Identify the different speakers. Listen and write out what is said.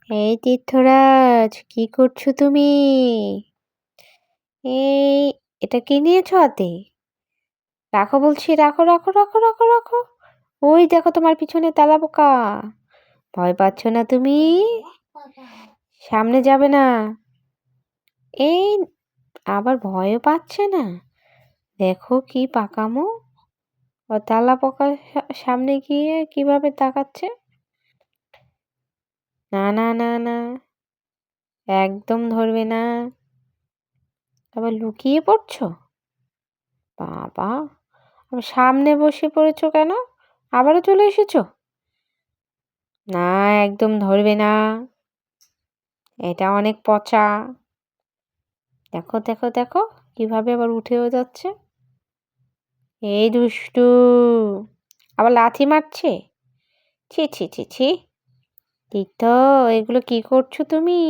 Speaker 1: এই তীর্থরাজ, কি করছো তুমি? এই, এটা কি নিয়েছো হাতে? রাখো বলছি, রাখো রাখো রাখো রাখো রাখো। ওই দেখো তোমার পিছনে তেলাপোকা। ভয় পাচ্ছ না তুমি? সামনে যাবে না। এই, আবার ভয়ও পাচ্ছে না। দেখো কি পাকামো। ও তেলাপোকার সামনে গিয়ে কিভাবে তাকাচ্ছে। না না না না, একদম ধরবে না। আবার লুকিয়ে পড়ছো। বাবা, আবার সামনে বসে পড়েছো কেন? আবারও চলে এসেছো। না, একদম ধরবে না। এটা অনেক পচা। দেখো দেখো দেখো, কিভাবে আবার উঠেও যাচ্ছে। এই দুষ্টু, আবার লাথি মারছে। ছি ছি ছি ছি। তীর্থ, এগুলো কি করছো তুমি?